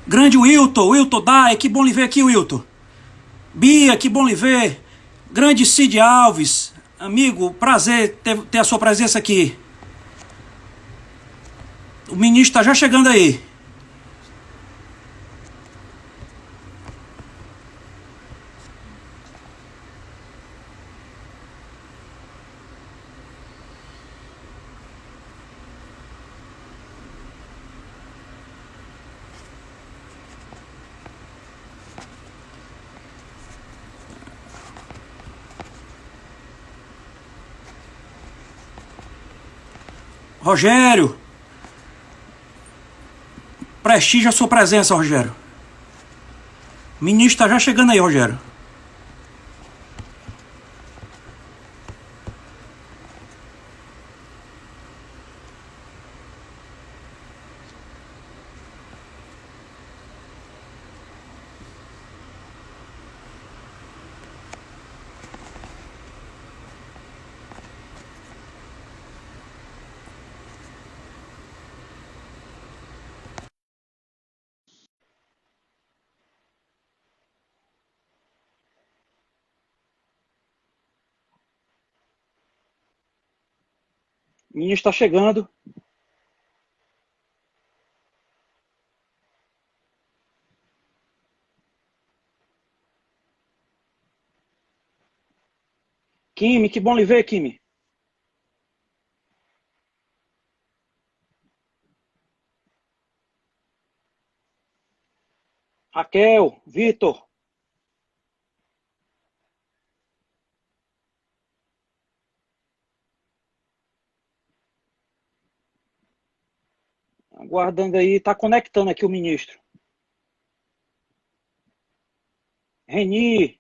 Grande Wilton, Wilton Dai, que bom lhe ver aqui, Wilton. Bia, que bom lhe ver. Grande Cid Alves, amigo, prazer ter a sua presença aqui. O ministro está já chegando aí. Rogério, prestígio a sua presença, Rogério. O ministro está já chegando aí, Rogério. O ministro está chegando. Kimi, que bom lhe ver, Kimi. Raquel, Vitor. Aguardando aí, está conectando aqui o ministro. Reni,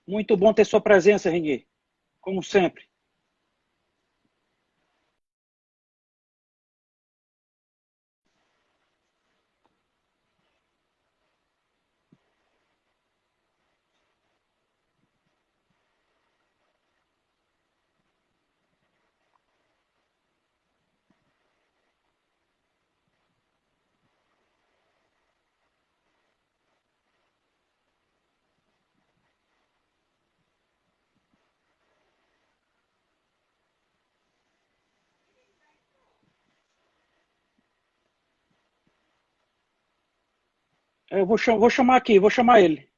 muito bom ter sua presença, Reni. Como sempre. Eu vou chamar aqui, vou chamar ele.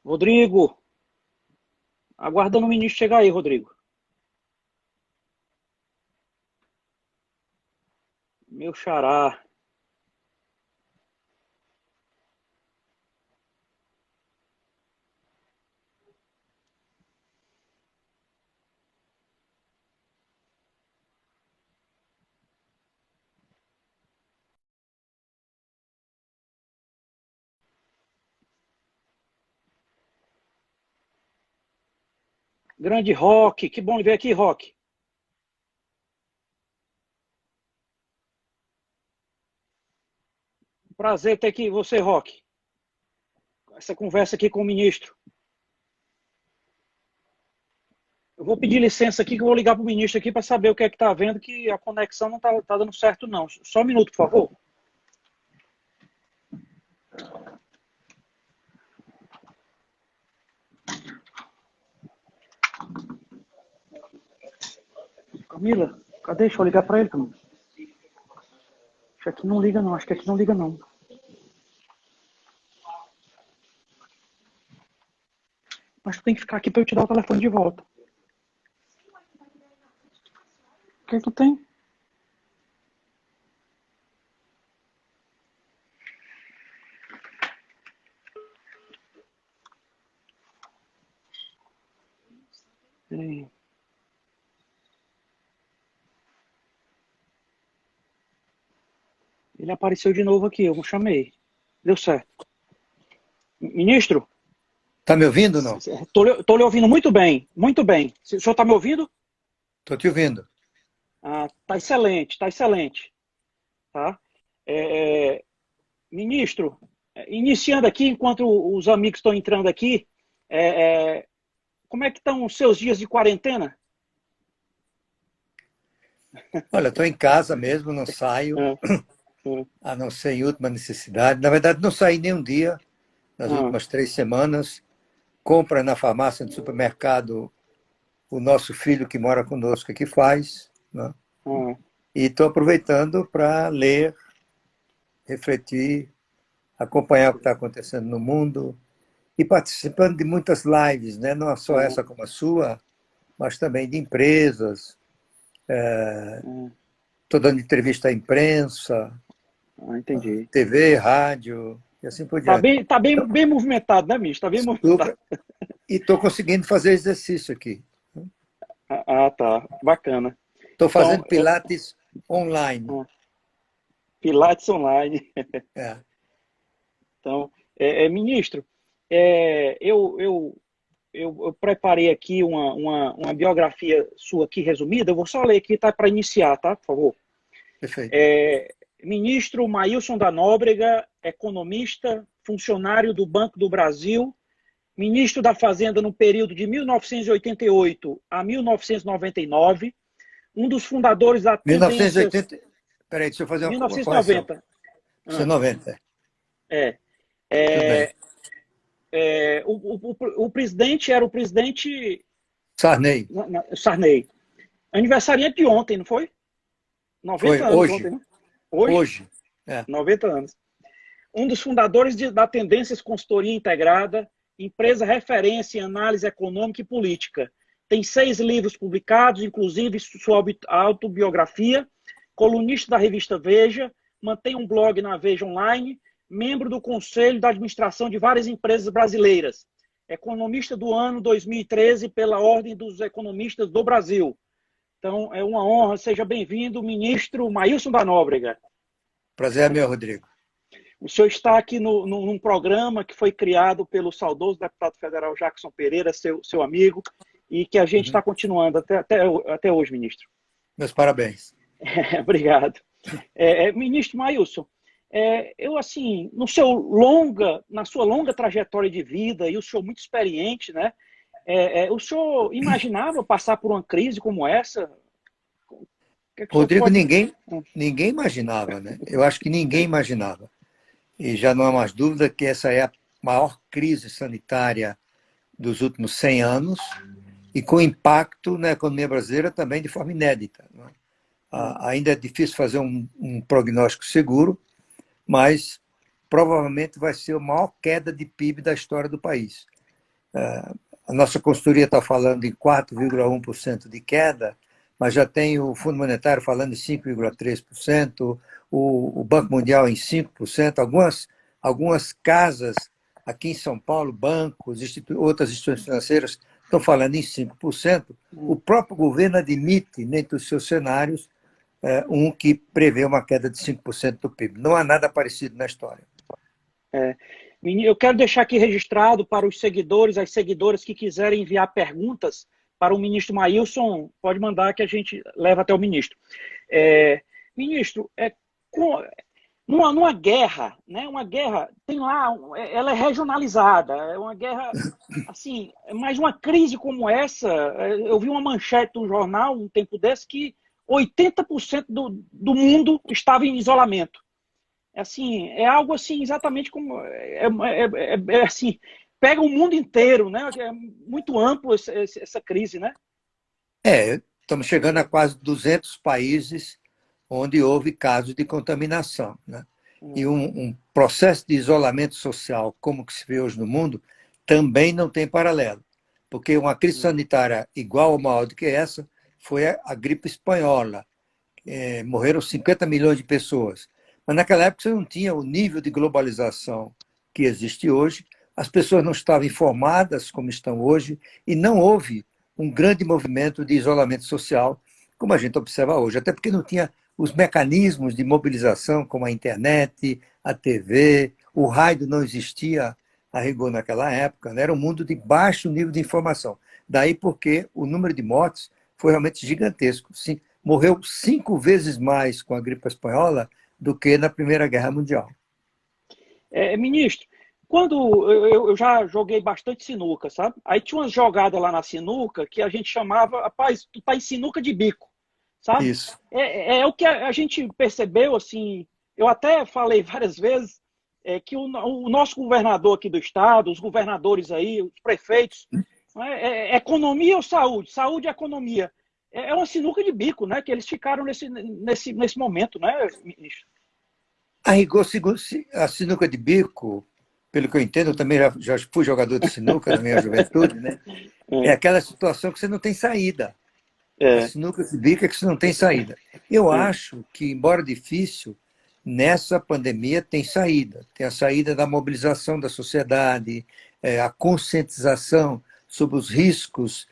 Rodrigo, aguardando o ministro chegar aí, Rodrigo. Meu xará. Grande Rock, que bom ver aqui, Rock. Prazer ter aqui você, Rock. Essa conversa aqui com o ministro. Eu vou pedir licença aqui que eu vou ligar para o ministro aqui para saber o que é que está vendo, que a conexão não está dando certo não. Só um minuto, por favor. Camila, cadê? Deixa eu ligar para ele, Camila. Acho que aqui não liga não, acho que aqui não liga não. Mas tu tem que ficar aqui para eu te dar o telefone de volta. O que tu tem? Peraí. Ele apareceu de novo aqui, eu chamei. Deu certo. Ministro, Está me ouvindo ou não? estou lhe ouvindo muito bem, muito bem. O senhor está me ouvindo? Estou te ouvindo. Ah, tá excelente, tá excelente. Tá? É, ministro, iniciando aqui, enquanto os amigos estão entrando aqui, como é que estão os seus dias de quarentena? Olha, estou em casa mesmo, não saio, a não ser em última necessidade. Na verdade, não saí nenhum dia nas últimas 3 semanas. Compra na farmácia, no supermercado, o nosso filho que mora conosco que faz. Né? E estou aproveitando para ler, refletir, acompanhar o que está acontecendo no mundo e participando de muitas lives, né? Não só essa como a sua, mas também de empresas. Estou dando entrevista à imprensa, Entendi. TV, rádio e assim por diante. Tá bem movimentado, né, ministro? Tá bem movimentado. E estou conseguindo fazer exercício aqui. Tá. Bacana. Estou fazendo Pilates online. Pilates online. É. Então, ministro, eu preparei aqui uma biografia sua aqui resumida. Eu vou só ler aqui, tá, para iniciar, tá? Por favor. Perfeito. Ministro Maílson da Nóbrega, economista, funcionário do Banco do Brasil, ministro da Fazenda no período de 1988 a 1999, um dos fundadores da Tendências... 1980... Peraí, deixa eu fazer uma 1990. correção. 1990. O presidente era o presidente... Sarney. Sarney. Aniversariante de ontem, não foi? 90 foi anos hoje. ontem, né? Hoje. 90 anos. Um dos fundadores da Tendências Consultoria Integrada, empresa referência em análise econômica e política. Tem 6 livros publicados, inclusive sua autobiografia, colunista da revista Veja, mantém um blog na Veja Online, membro do Conselho da Administração de várias empresas brasileiras. Economista do ano 2013 pela Ordem dos Economistas do Brasil. Então, é uma honra. Seja bem-vindo, ministro Maílson da Nóbrega. Prazer é meu, Rodrigo. O senhor está aqui num programa que foi criado pelo saudoso deputado federal Jackson Pereira, seu amigo, e que a gente está continuando até hoje, ministro. Meus parabéns. Obrigado. Ministro Maílson, eu, assim, na sua longa trajetória de vida, e o senhor muito experiente, né? O senhor imaginava passar por uma crise como essa? Rodrigo, ninguém imaginava, né? Eu acho que ninguém imaginava. E já não há mais dúvida que essa é a maior crise sanitária dos últimos 100 anos e com impacto na economia brasileira também de forma inédita. Né? Ainda é difícil fazer um prognóstico seguro, mas provavelmente vai ser a maior queda de PIB da história do país. A nossa consultoria está falando em 4,1% de queda, mas já tem o Fundo Monetário falando em 5,3%, o Banco Mundial em 5%, algumas casas aqui em São Paulo, bancos, outras instituições financeiras estão falando em 5%. O próprio governo admite, dentro dos seus cenários, que prevê uma queda de 5% do PIB. Não há nada parecido na história. Eu quero deixar aqui registrado para os seguidores, as seguidoras que quiserem enviar perguntas para o ministro Maílson, pode mandar que a gente leva até o ministro. Ministro, numa guerra, né? Uma guerra tem lá, ela é regionalizada, é uma guerra assim, mas uma crise como essa, eu vi uma manchete do jornal um tempo desse que 80% do mundo estava em isolamento. Assim, é algo assim, exatamente como assim, pega o mundo inteiro, né? É muito amplo essa crise, né? Estamos chegando a quase 200 países onde houve casos de contaminação, né? E um processo de isolamento social, como que se vê hoje no mundo, também não tem paralelo, porque uma crise sanitária igual ou maior do que essa foi a gripe espanhola. Morreram 50 milhões de pessoas. Mas naquela época você não tinha o nível de globalização que existe hoje, as pessoas não estavam informadas como estão hoje, e não houve um grande movimento de isolamento social, como a gente observa hoje, até porque não tinha os mecanismos de mobilização, como a internet, a TV, o rádio não existia a rigor naquela época, né? Era um mundo de baixo nível de informação. Daí porque o número de mortes foi realmente gigantesco. Sim, morreu 5 vezes mais com a gripe espanhola do que na Primeira Guerra Mundial. Ministro, quando eu já joguei bastante sinuca, sabe? Aí tinha umas jogadas lá na sinuca que a gente chamava, rapaz, tu tá em sinuca de bico, sabe? Isso. É o que a gente percebeu, assim, eu até falei várias vezes, que o nosso governador aqui do estado, os governadores aí, os prefeitos, né, economia ou saúde? Saúde e economia. É uma sinuca de bico, né? Que eles ficaram nesse momento, né, ministro? A rigor, a sinuca de bico, pelo que eu entendo, eu também já fui jogador de sinuca na minha juventude, né? É aquela situação que você não tem saída. A É, sinuca de bico é que você não tem saída. Eu é, acho que, embora difícil, nessa pandemia tem saída. Tem a saída da mobilização da sociedade, a conscientização sobre os riscos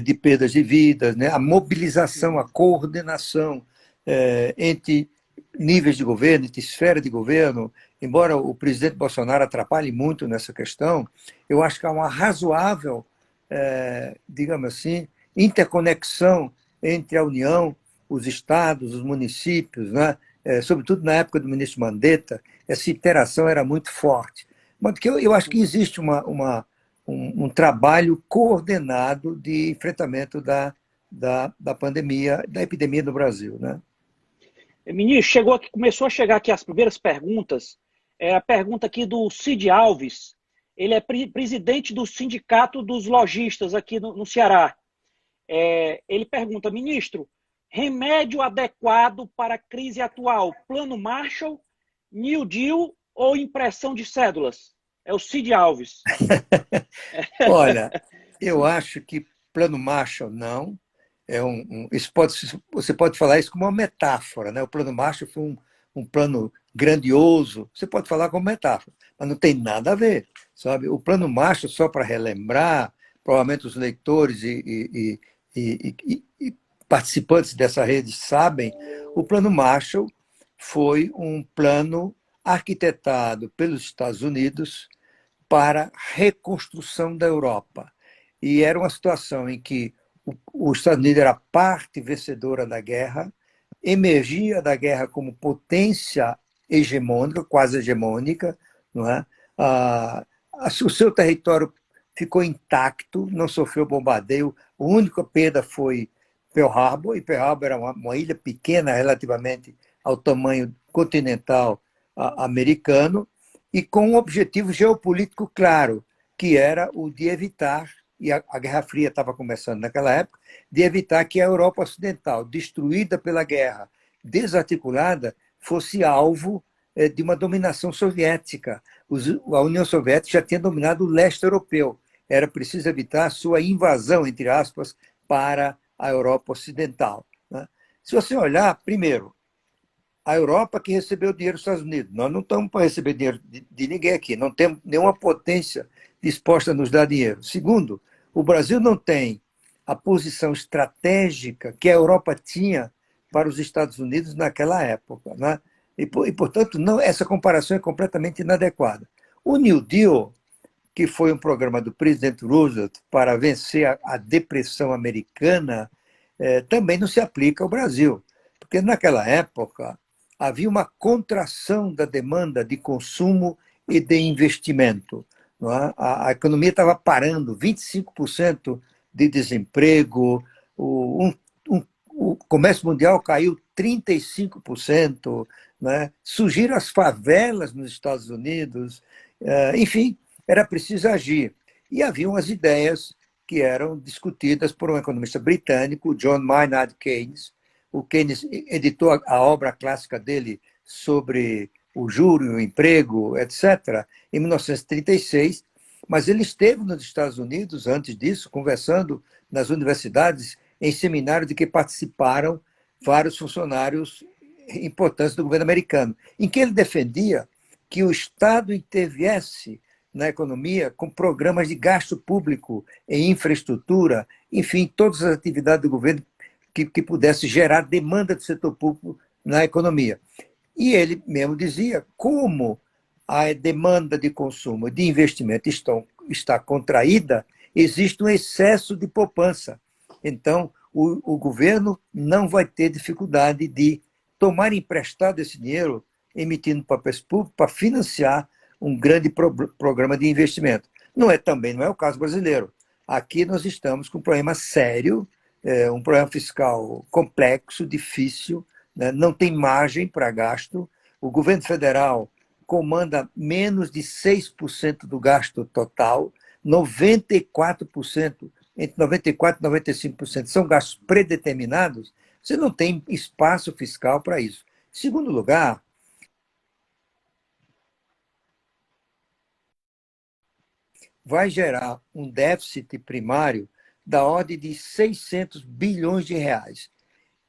de perdas de vidas, né? A mobilização, a coordenação entre níveis de governo, entre esfera de governo. Embora o presidente Bolsonaro atrapalhe muito nessa questão, eu acho que há uma razoável, digamos assim, interconexão entre a União, os estados, os municípios, né? Sobretudo na época do ministro Mandetta, essa interação era muito forte. Mas porque eu acho que existe um trabalho coordenado de enfrentamento da pandemia, da epidemia no Brasil. Né? Ministro, começou a chegar aqui as primeiras perguntas. A pergunta aqui do Cid Alves. Ele é presidente do Sindicato dos Lojistas aqui no Ceará. Ele pergunta, ministro, remédio adequado para a crise atual, Plano Marshall, New Deal ou impressão de cédulas? É o Cid Alves. Olha, eu acho que Plano Marshall não. Você pode falar isso como uma metáfora, né? O Plano Marshall foi um plano grandioso. Você pode falar como metáfora, mas não tem nada a ver, sabe? O Plano Marshall, só para relembrar, provavelmente os leitores e participantes dessa rede sabem, o Plano Marshall foi um plano arquitetado pelos Estados Unidos para a reconstrução da Europa. E era uma situação em que os Estados Unidos era parte vencedora da guerra, emergia da guerra como potência hegemônica, quase hegemônica, não é? O seu território ficou intacto, não sofreu bombardeio, a única perda foi Pearl Harbor, e Pearl Harbor era uma ilha pequena relativamente ao tamanho continental americano, e com um objetivo geopolítico claro, que era o de evitar, e a Guerra Fria estava começando naquela época, de evitar que a Europa Ocidental, destruída pela guerra, desarticulada, fosse alvo de uma dominação soviética. A União Soviética já tinha dominado o leste europeu. Era preciso evitar a sua invasão, entre aspas, para a Europa Ocidental. Né? Se você olhar, primeiro, a Europa que recebeu dinheiro dos Estados Unidos. Nós não estamos para receber dinheiro de ninguém aqui, não temos nenhuma potência disposta a nos dar dinheiro. Segundo, o Brasil não tem a posição estratégica que a Europa tinha para os Estados Unidos naquela época. Né? Portanto, não, essa comparação é completamente inadequada. O New Deal, que foi um programa do presidente Roosevelt para vencer a depressão americana, também não se aplica ao Brasil. Porque naquela época havia uma contração da demanda de consumo e de investimento. Não é? A economia estava parando, 25% de desemprego, o comércio mundial caiu 35%, né? Surgiram as favelas nos Estados Unidos, enfim, era preciso agir. E havia umas ideias que eram discutidas por um economista britânico, John Maynard Keynes. O Keynes editou a obra clássica dele sobre o juro, o emprego, etc., em 1936, mas ele esteve nos Estados Unidos, antes disso, conversando nas universidades, em seminários de que participaram vários funcionários importantes do governo americano, em que ele defendia que o Estado interviesse na economia com programas de gasto público em infraestrutura, enfim, todas as atividades do governo que pudesse gerar demanda do setor público na economia. E ele mesmo dizia como a demanda de consumo e de investimento está contraída, existe um excesso de poupança. Então, o governo não vai ter dificuldade de tomar emprestado esse dinheiro, emitindo papéis públicos, para financiar um grande programa de investimento. Também não é o caso brasileiro. Aqui nós estamos com um problema sério, um problema fiscal complexo, difícil, né? Não tem margem para gasto. O governo federal comanda menos de 6% do gasto total, 94%, entre 94% e 95% são gastos predeterminados. Você não tem espaço fiscal para isso. Em segundo lugar, vai gerar um déficit primário da ordem de 600 bilhões de reais.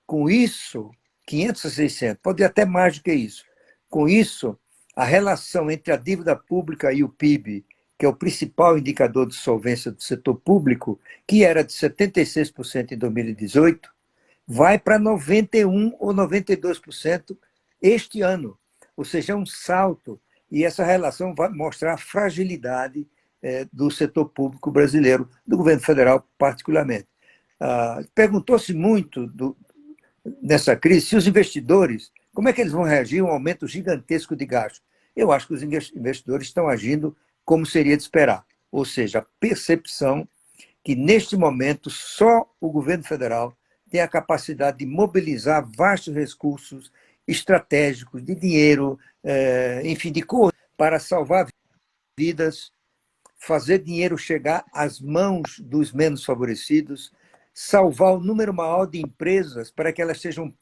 Com isso, 500 a 600, pode ir até mais do que isso. Com isso, a relação entre a dívida pública e o PIB, que é o principal indicador de solvência do setor público, que era de 76% em 2018, vai para 91% ou 92% este ano. Ou seja, é um salto. E essa relação vai mostrar a fragilidade do setor público brasileiro, do governo federal particularmente. Perguntou-se muito nessa crise se os investidores, como é que eles vão reagir a um aumento gigantesco de gastos. Eu acho que os investidores estão agindo como seria de esperar, ou seja, a percepção que neste momento só o governo federal tem a capacidade de mobilizar vastos recursos estratégicos, de dinheiro, enfim, de cor, para salvar vidas, fazer dinheiro chegar às mãos dos menos favorecidos, salvar o número maior de empresas para que elas sejam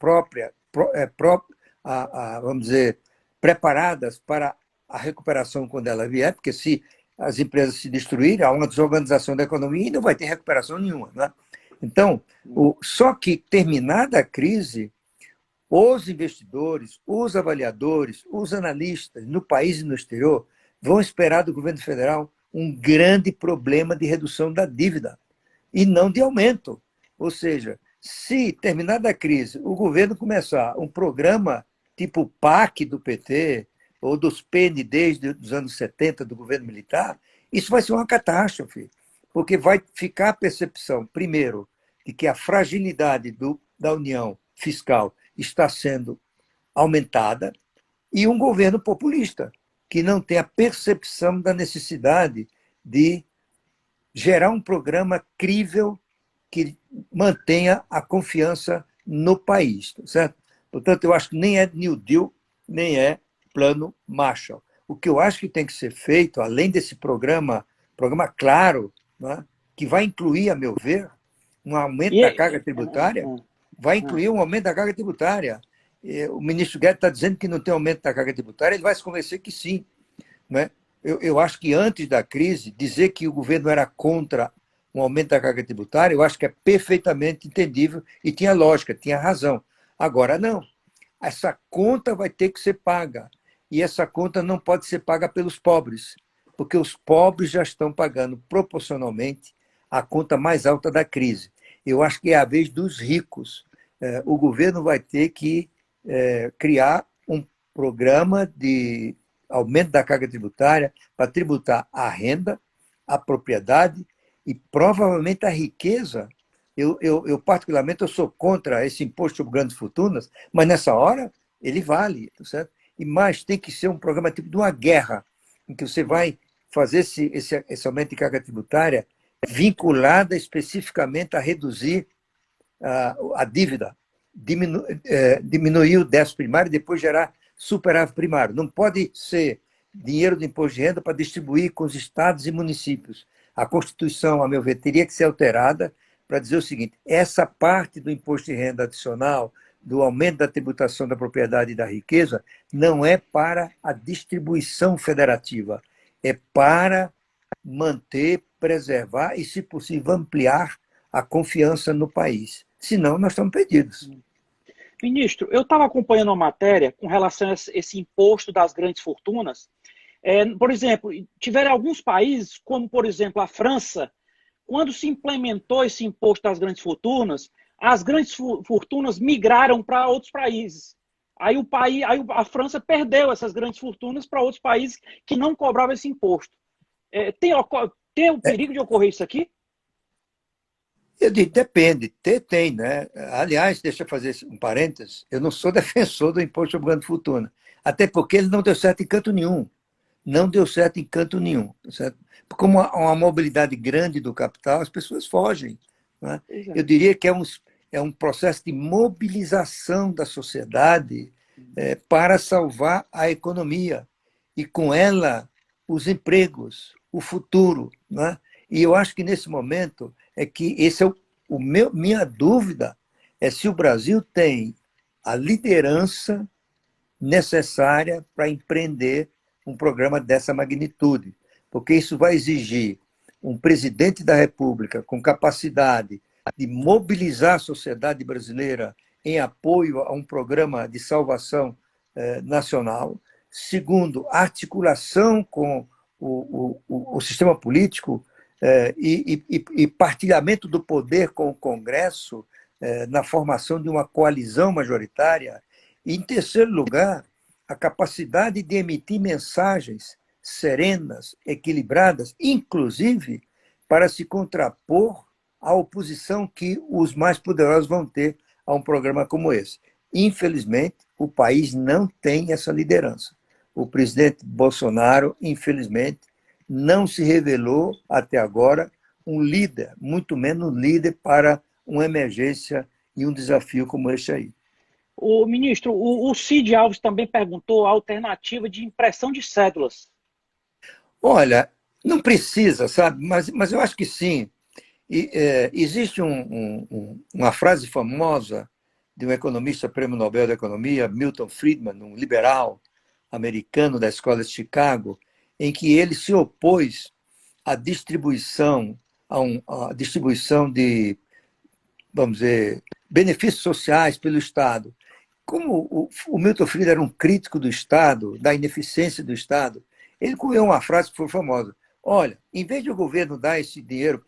vamos dizer, preparadas para a recuperação quando ela vier, porque se as empresas se destruírem, há uma desorganização da economia e não vai ter recuperação nenhuma. Né? Então, só que terminada a crise, os investidores, os avaliadores, os analistas no país e no exterior vão esperar do governo federal um grande problema de redução da dívida e não de aumento. Ou seja, se terminada a crise, o governo começar um programa tipo PAC do PT ou dos PNDs dos anos 70 do governo militar, isso vai ser uma catástrofe, porque vai ficar a percepção, primeiro, de que a fragilidade da União fiscal está sendo aumentada e um governo populista, que não tem a percepção da necessidade de gerar um programa crível que mantenha a confiança no país. Certo? Portanto, eu acho que nem é New Deal, nem é Plano Marshall. O que eu acho que tem que ser feito, além desse programa claro, né, que vai incluir, a meu ver, um aumento da carga tributária, vai incluir um aumento da carga tributária. O ministro Guedes está dizendo que não tem aumento da carga tributária, ele vai se convencer que sim. Né? Eu acho que antes da crise, dizer que o governo era contra um aumento da carga tributária, eu acho que é perfeitamente entendível e tinha lógica, tinha razão. Agora, não. Essa conta vai ter que ser paga. E essa conta não pode ser paga pelos pobres, porque os pobres já estão pagando proporcionalmente a conta mais alta da crise. Eu acho que é a vez dos ricos. O governo vai ter que criar um programa de aumento da carga tributária para tributar a renda, a propriedade e provavelmente a riqueza. Eu particularmente, eu sou contra esse imposto sobre grandes fortunas, mas nessa hora ele vale, tá certo? E mais, tem que ser um programa tipo de uma guerra, em que você vai fazer esse aumento de carga tributária vinculada especificamente a reduzir a dívida, diminuir o déficit primário e depois gerar superávit primário. Não pode ser dinheiro do imposto de renda para distribuir com os estados e municípios. A Constituição, a meu ver, teria que ser alterada para dizer o seguinte: essa parte do imposto de renda adicional, do aumento da tributação da propriedade e da riqueza, não é para a distribuição federativa, é para manter, preservar e, se possível, ampliar a confiança no país. Senão, nós estamos perdidos. Ministro, eu estava acompanhando uma matéria com relação a esse imposto das grandes fortunas. Por exemplo, tiveram alguns países, como, por exemplo, a França, quando se implementou esse imposto das grandes fortunas, as grandes fortunas migraram para outros países. Aí a França perdeu essas grandes fortunas para outros países que não cobravam esse imposto. Tem o perigo de ocorrer isso aqui? Eu digo, depende, tem, né? Aliás, deixa eu fazer um parênteses, eu não sou defensor do imposto sobre grande fortuna, até porque ele não deu certo em canto nenhum. Não deu certo em canto nenhum. Certo? Como uma mobilidade grande do capital, as pessoas fogem. Né? Eu diria que é um processo de mobilização da sociedade para salvar a economia e, com ela, os empregos, o futuro. Né? E eu acho que, nesse momento, é que esse é minha dúvida é se o Brasil tem a liderança necessária para empreender um programa dessa magnitude, porque isso vai exigir um presidente da República com capacidade de mobilizar a sociedade brasileira em apoio a um programa de salvação nacional. Segundo, articulação com o sistema político e partilhamento do poder com o Congresso na formação de uma coalizão majoritária. E, em terceiro lugar, a capacidade de emitir mensagens serenas, equilibradas, inclusive para se contrapor à oposição que os mais poderosos vão ter a um programa como esse. Infelizmente, o país não tem essa liderança. O presidente Bolsonaro, infelizmente, não se revelou até agora um líder, muito menos líder para uma emergência e um desafio como este aí. O ministro, o Cid Alves também perguntou a alternativa de impressão de cédulas. Olha, não precisa, sabe? Mas eu acho que sim. Existe uma frase famosa de um economista prêmio Nobel da Economia, Milton Friedman, um liberal americano da Escola de Chicago, em que ele se opôs à distribuição, à distribuição de, vamos dizer, benefícios sociais pelo Estado. Como o Milton Friedman era um crítico do Estado, da ineficiência do Estado, ele cunhou uma frase que foi famosa. Olha, em vez de o governo dar esse dinheiro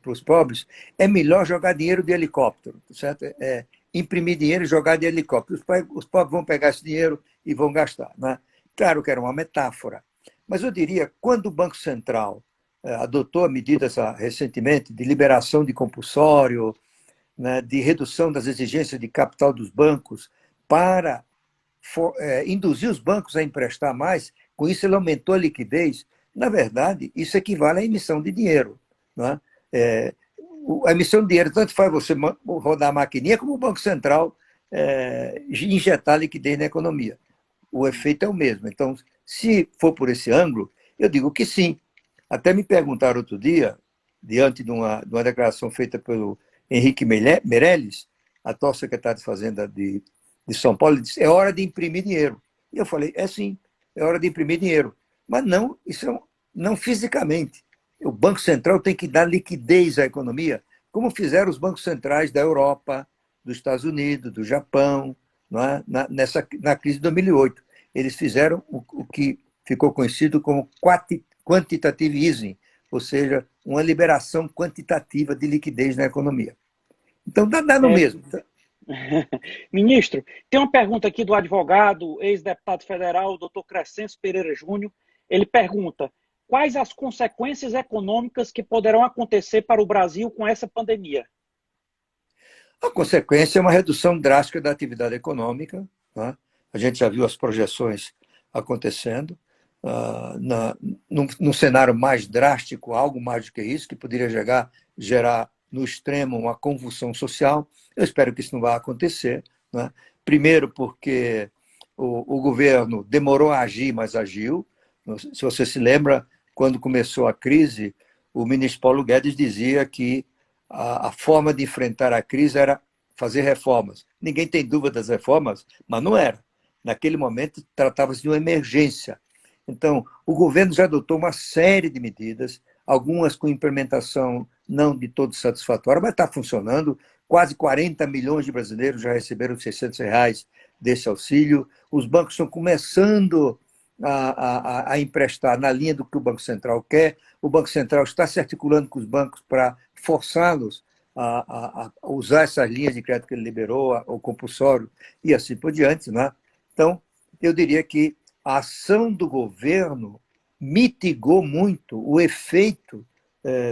para os pobres, é melhor jogar dinheiro de helicóptero, certo? Imprimir dinheiro e jogar de helicóptero. Os pobres vão pegar esse dinheiro e vão gastar. Né? Claro que era uma metáfora. Mas eu diria, quando o Banco Central adotou medidas recentemente de liberação de compulsório, né, de redução das exigências de capital dos bancos para induzir os bancos a emprestar mais, com isso ele aumentou a liquidez. Na verdade, isso equivale à emissão de dinheiro. Né? A emissão de dinheiro tanto faz você rodar a maquininha como o Banco Central injetar liquidez na economia. O efeito é o mesmo. Então, se for por esse ângulo, eu digo que sim. Até me perguntaram outro dia, diante de uma declaração feita pelo Henrique Meirelles, atual secretário de Fazenda de São Paulo, ele disse, é hora de imprimir dinheiro. E eu falei, sim, é hora de imprimir dinheiro. Mas não, não fisicamente. O Banco Central tem que dar liquidez à economia, como fizeram os bancos centrais da Europa, dos Estados Unidos, do Japão, não é? na crise de 2008. Eles fizeram o que ficou conhecido como quantitative easing, ou seja, uma liberação quantitativa de liquidez na economia. Então, dá no mesmo. Ministro, tem uma pergunta aqui do advogado, ex-deputado federal, doutor Crescencio Pereira Júnior. Ele pergunta, quais as consequências econômicas que poderão acontecer para o Brasil com essa pandemia? A consequência é uma redução drástica da atividade econômica. Né? A gente já viu as projeções acontecendo. Num cenário mais drástico, algo mais do que isso, que poderia gerar no extremo uma convulsão social. Eu espero que isso não vá acontecer. Né? Primeiro, porque o governo demorou a agir, mas agiu. Se você se lembra, quando começou a crise, o ministro Paulo Guedes dizia que a forma de enfrentar a crise era fazer reformas. Ninguém tem dúvida das reformas, mas não era. Naquele momento, tratava-se de uma emergência. Então, o governo já adotou uma série de medidas, algumas com implementação não de todo satisfatória, mas está funcionando. Quase 40 milhões de brasileiros já receberam R$ 600 desse auxílio. Os bancos estão começando a emprestar na linha do que o Banco Central quer, o Banco Central está se articulando com os bancos para forçá-los a usar essas linhas de crédito que ele liberou, o compulsório e assim por diante. Né? Então, eu diria que a ação do governo mitigou muito o efeito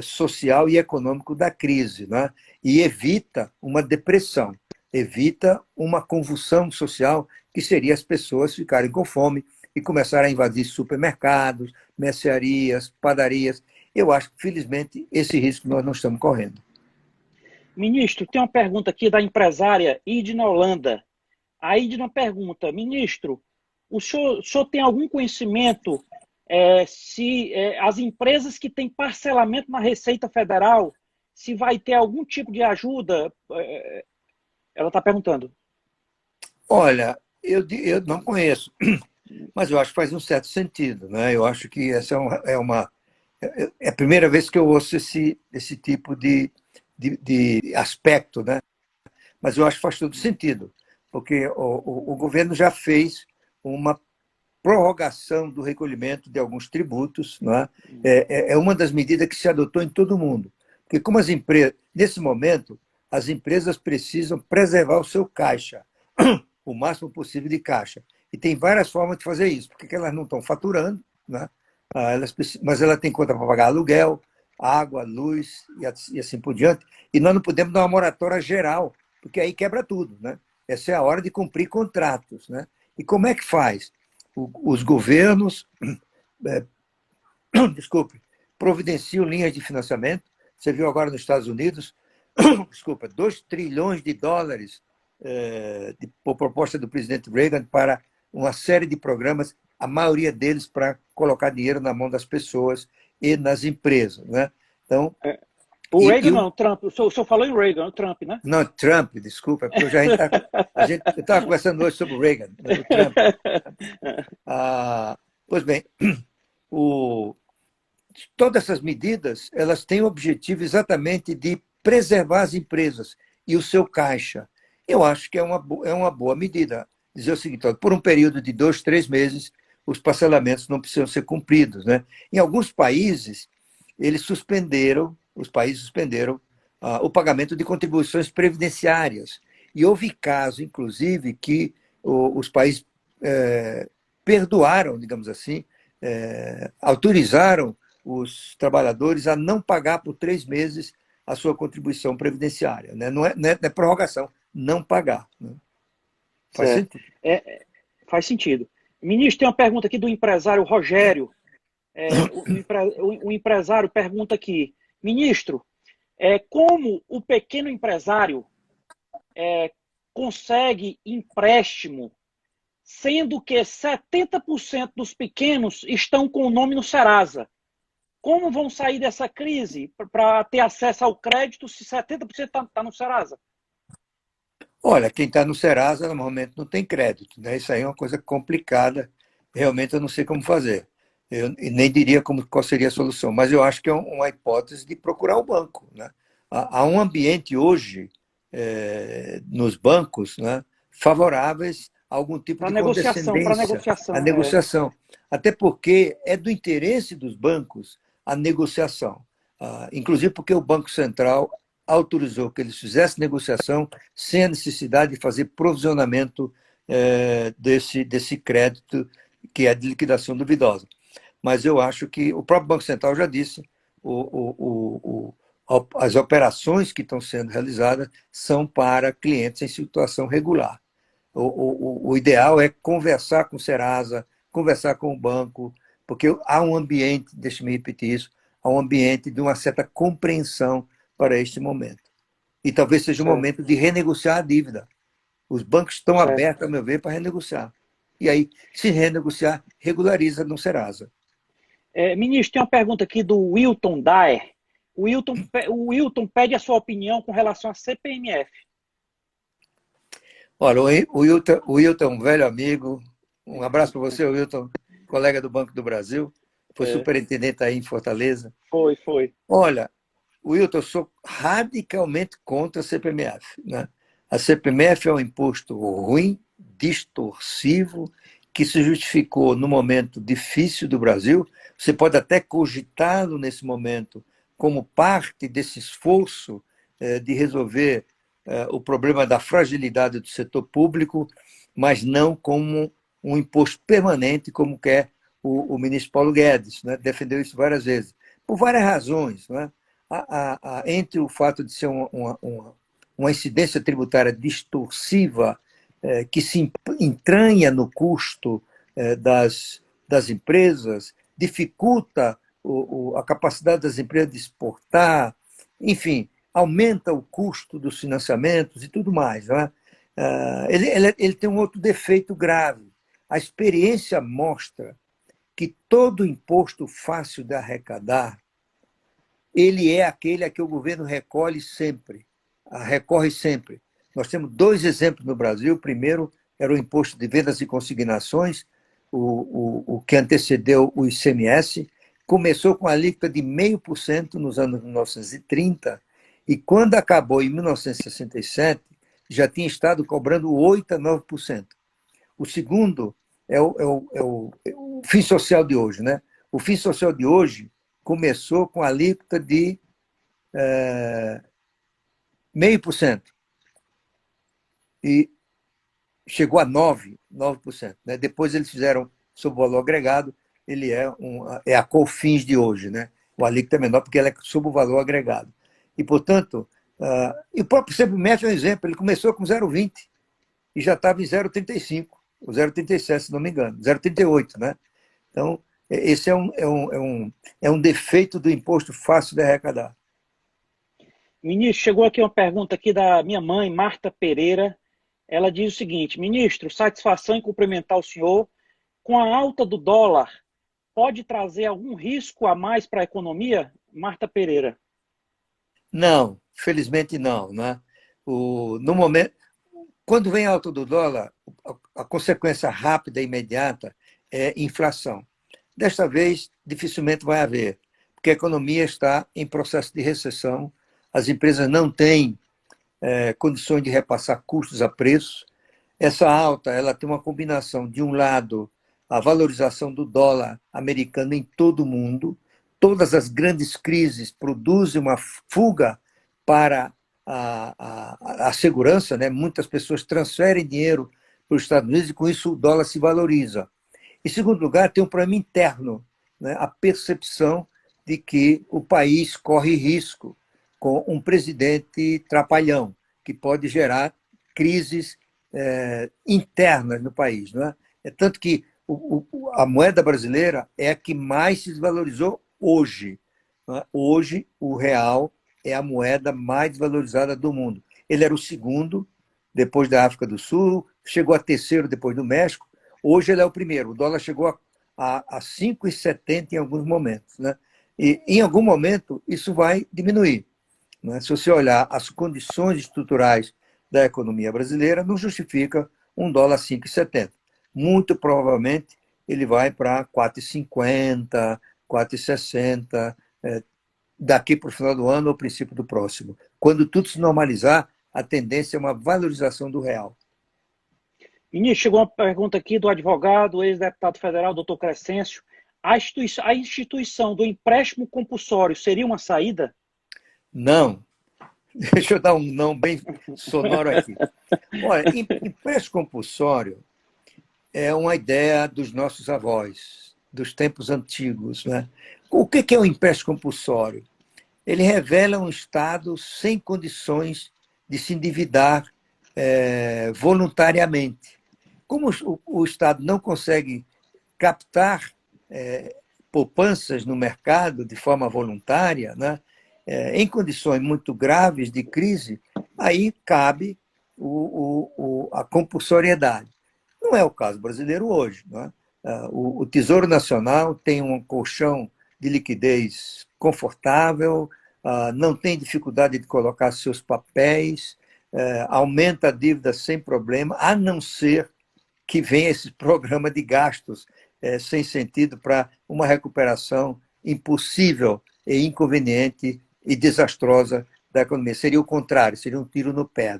social e econômico da crise, né? E evita uma depressão, evita uma convulsão social, que seria as pessoas ficarem com fome e começarem a invadir supermercados, mercearias, padarias. Eu acho que, felizmente, esse risco nós não estamos correndo. Ministro, tem uma pergunta aqui da empresária Idna Holanda. A Idna pergunta, ministro, o senhor tem algum conhecimento se as empresas que têm parcelamento na Receita Federal, se vai ter algum tipo de ajuda? Ela está perguntando. Olha, eu não conheço, mas eu acho que faz um certo sentido. Né? Eu acho que essa é a primeira vez que eu ouço esse tipo de aspecto, né? Mas eu acho que faz todo sentido, porque o governo já fez uma prorrogação do recolhimento de alguns tributos. Né? É uma das medidas que se adotou em todo o mundo. Porque como as empresas, nesse momento, as empresas precisam preservar o seu caixa, o máximo possível de caixa. E tem várias formas de fazer isso, porque elas não estão faturando, né? Mas ela tem conta para pagar aluguel, água, luz e assim por diante. E nós não podemos dar uma moratória geral, porque aí quebra tudo. Né? Essa é a hora de cumprir contratos. Né? E como é que faz? Os governos desculpe, providenciam linhas de financiamento. Você viu agora nos Estados Unidos, 2 trilhões de dólares por proposta do presidente Reagan para uma série de programas, a maioria deles para colocar dinheiro na mão das pessoas e nas empresas. Né? Então, o Reagan não, o Trump. O senhor falou em Reagan, o Trump, né? Não, Trump, desculpa, porque eu estava conversando hoje sobre o Reagan, o Trump. Pois bem, todas essas medidas elas têm o objetivo exatamente de preservar as empresas e o seu caixa. Eu acho que é uma boa medida. Dizer o seguinte, por um período de 2, 3 meses, os parcelamentos não precisam ser cumpridos. Né? Em alguns países, os países suspenderam o pagamento de contribuições previdenciárias. E houve casos, inclusive, que os países perdoaram, digamos assim, autorizaram os trabalhadores a não pagar por 3 meses a sua contribuição previdenciária. Né? Não é prorrogação, não pagar. Né? Faz sentido. Faz sentido. Ministro, tem uma pergunta aqui do empresário Rogério. O empresário pergunta aqui, ministro, como o pequeno empresário consegue empréstimo, sendo que 70% dos pequenos estão com o nome no Serasa? Como vão sair dessa crise para ter acesso ao crédito se 70% está no Serasa? Olha, quem está no Serasa normalmente não tem crédito. Né? Isso aí é uma coisa complicada. Realmente eu não sei como fazer. Eu nem diria qual seria a solução, mas eu acho que é uma hipótese de procurar o banco. Né? Há um ambiente hoje nos bancos, né, favoráveis a algum tipo de condescendência, a negociação. Até porque é do interesse dos bancos a negociação. Inclusive porque o Banco Central autorizou que eles fizessem negociação sem a necessidade de fazer provisionamento desse crédito que é de liquidação duvidosa. Mas eu acho que o próprio Banco Central já disse, as operações que estão sendo realizadas são para clientes em situação regular. O ideal é conversar com o Serasa, conversar com o banco, porque há um ambiente, deixe-me repetir isso, há um ambiente de uma certa compreensão para este momento. E talvez seja o momento de renegociar a dívida. Os bancos estão abertos, a meu ver, para renegociar. E aí, se renegociar, regulariza no Serasa. Ministro, tem uma pergunta aqui do Wilton Daer. O Wilton pede a sua opinião com relação à CPMF. Olha, o Wilton é um velho amigo. Um abraço para você, Wilton, colega do Banco do Brasil. Foi superintendente aí em Fortaleza. Foi. Olha, Wilton, eu sou radicalmente contra a CPMF. Né? A CPMF é um imposto ruim, distorsivo, que se justificou no momento difícil do Brasil. Você pode até cogitá-lo nesse momento como parte desse esforço de resolver o problema da fragilidade do setor público, mas não como um imposto permanente, como quer o ministro Paulo Guedes, né? Defendeu isso várias vezes, por várias razões, né? Entre o fato de ser uma incidência tributária distorsiva, que se entranha no custo das empresas, dificulta a capacidade das empresas de exportar, enfim, aumenta o custo dos financiamentos e tudo mais. Né? Ele tem um outro defeito grave. A experiência mostra que todo imposto fácil de arrecadar, ele é aquele a que o governo recorre sempre. Nós temos dois exemplos no Brasil. O primeiro era o imposto de vendas e consignações, o que antecedeu o ICMS, começou com a alíquota de 0,5% nos anos 1930, e quando acabou em 1967, já tinha estado cobrando 8% a 9%. O segundo é o fim social de hoje. Né? O fim social de hoje começou com a alíquota de 0,5%. E chegou a 9%. Né? Depois eles fizeram sob o valor agregado, ele é a COFINS de hoje. Né? O alíquota é menor porque ela é sob o valor agregado. E, portanto, e o próprio SEMPROMET é um exemplo. Ele começou com 0,20 e já estava em 0,35, ou 0,37, se não me engano, 0,38. Né? Então, esse é um defeito do imposto fácil de arrecadar. Ministro, chegou aqui uma pergunta aqui da minha mãe, Marta Pereira. Ela diz o seguinte: ministro, satisfação em cumprimentar o senhor. Com a alta do dólar, pode trazer algum risco a mais para a economia? Marta Pereira. Não, felizmente não. Né? No momento, quando vem a alta do dólar, a consequência rápida e imediata é inflação. Desta vez, dificilmente vai haver, porque a economia está em processo de recessão, as empresas não têm condições de repassar custos a preço. Essa alta ela tem uma combinação, de um lado, a valorização do dólar americano em todo o mundo. Todas as grandes crises produzem uma fuga para a segurança, né? Muitas pessoas transferem dinheiro para os Estados Unidos e, com isso, o dólar se valoriza. Em segundo lugar, tem um problema interno, né? A percepção de que o país corre risco com um presidente trapalhão, que pode gerar crises internas no país. Não é? Tanto que a moeda brasileira é a que mais se desvalorizou hoje. Não é? Hoje, o real é a moeda mais desvalorizada do mundo. Ele era o segundo, depois da África do Sul, chegou a terceiro depois do México. Hoje ele é o primeiro. O dólar chegou a 5,70 em alguns momentos. Né? E, em algum momento, isso vai diminuir. Né? Se você olhar as condições estruturais da economia brasileira, não justifica um dólar 5,70. Muito provavelmente ele vai para 4,50, 4,60, daqui para o final do ano ou princípio do próximo. Quando tudo se normalizar, a tendência é uma valorização do real. Ministro, chegou uma pergunta aqui do advogado, ex-deputado federal, doutor Crescêncio. A instituição do empréstimo compulsório seria uma saída? Não. Deixa eu dar um não bem sonoro aqui. Olha, empréstimo compulsório é uma ideia dos nossos avós, dos tempos antigos. Né? O que é um empréstimo compulsório? Ele revela um Estado sem condições de se endividar voluntariamente. Como o Estado não consegue captar poupanças no mercado de forma voluntária, né? Em condições muito graves de crise, aí cabe a compulsoriedade. Não é o caso brasileiro hoje. Né? O Tesouro Nacional tem um colchão de liquidez confortável, não tem dificuldade de colocar seus papéis, aumenta a dívida sem problema, a não ser que venha esse programa de gastos sem sentido para uma recuperação impossível e inconveniente e desastrosa da economia. Seria o contrário, seria um tiro no pé.